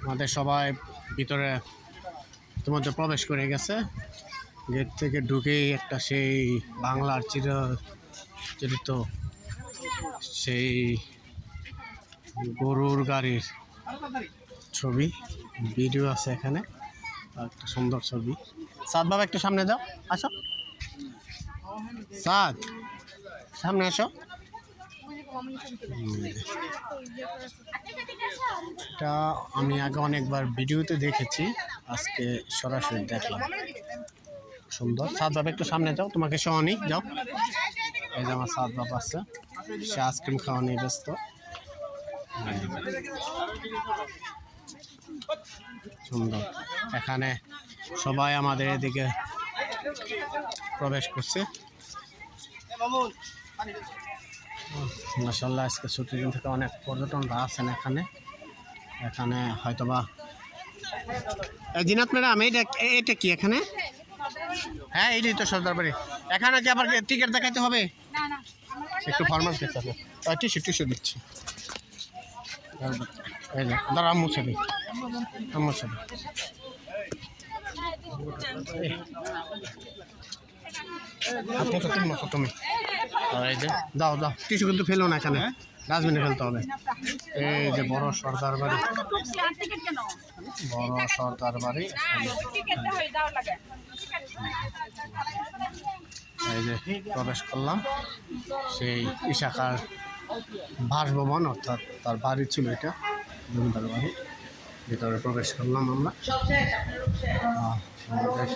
আমাদের সবাই ভিতরে ইতিমধ্যে প্রবেশ করে গেছে। গেট থেকে ঢুকেই একটা সেই বাংলার চিরিত সেই গরুর গাড়ির ছবি ভিডিও আছে এখানে, একটা সুন্দর ছবি। সাদ বাবা একটু সামনে যাও, আসো সাদ, সামনে আসো। এটা আমি আগে অনেকবার ভিডিওতে দেখেছি, আজকে সরাসরি দেখলাম। সুন্দর। সাদ বাবা একটু সামনে যাও, তোমাকে খাওয়ানি যাও। এই যে আমার সাদ বাবা আছে, সে আইসক্রিম খাওয়া নিয়ে ব্যস্ত। সুন্দর। এখানে সবাই আমাদের এদিকে প্রবেশ করছে। মাশাআল্লাহ, আজকে ছুটির দিন থেকে অনেক পর্যটনরা আছেন এখানে। এখানে হয়তোবা জিনাত ম্যাডাম, এটা কি এখানে? হ্যাঁ, এইটাই তো সর্দার বাড়ি। এখানে কি আবার টিকিট দেখাইতে হবে? একটু ফরমাল খেতে হবে। টিস্যু দিচ্ছি। এই যে দাঁড়া, আম্মু ছবি, আম্মু ছবি। আপনি তো তুমি এই যে দাও দাও, টিস্যু কিন্তু ফেলো না, এখানে ডাস্টবিনে ফেলতে হবে। এই যে বড় সর্দার বাড়ি, বড় সর্দার বাড়ি। এই যে প্রবেশ করলাম সেই ইশাখার বাসভবন, অর্থাৎ তার বাড়ি ছিল এটা, জমিদার বাড়ি। ভিতরে প্রবেশ করলাম আমরা। আমাদের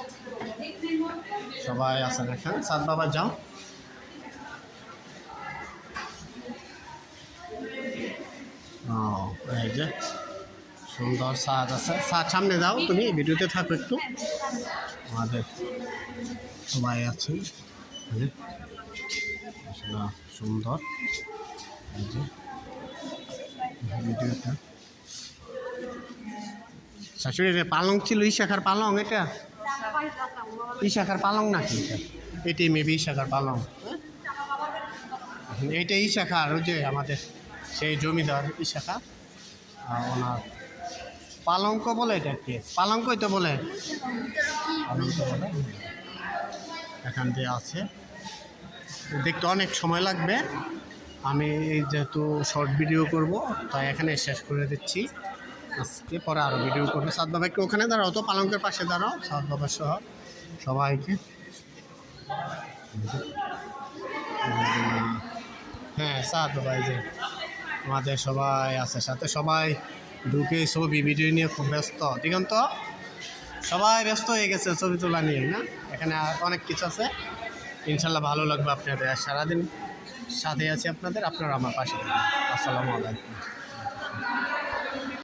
সবাই আছেন এখানে। সাদ বাবা যাও। এই যে সুন্দর সাদ আছে। সাদ সামনে যাও, তুমি ভিডিওতে থাকো একটু। আমাদের সবাই আছে সুন্দর। এই যে ভিডিওটা শাশুড়ির পালং ছিল, ইশাখার পালং। এটা ইশাখার পালং নাকি? এটাই মেবি ইশাখার পালং। এইটা ইশাখার, ওই যে আমাদের সেই জমিদার ইশাখা, ওনার পালঙ্ক বলে। এটা কি পালঙ্কই তো বলে, পালঙ্ক বলে। এখান দিয়ে আছে, দেখতে অনেক সময় লাগবে। আমি যেহেতু শর্ট ভিডিও করব, তাই এখানে শেষ করে দিচ্ছি আজকে। পরে আরও ভিডিও করবো। সাদ বাবা একটু ওখানে দাঁড়াও তো, পালঙ্কের পাশে দাঁড়াও। সাদ বাবা সহ সবাইকে, হ্যাঁ সাদ বাবা, এই যে আমাদের সবাই আছে সাথে। সবাই ঢুকে ছবি ভিডিও নিয়ে খুব ব্যস্ত। দিগন্ত সবাই ব্যস্ত হয়ে গেছে ছবি তোলা নিয়ে, না? এখানে অনেক কিছু আছে, ইনশাল্লাহ ভালো লাগবে আপনাদের। সারাদিন সাথে আছি আপনাদের, আপনারা আমার পাশে থাকবেন। আসসালামু আলাইকুম।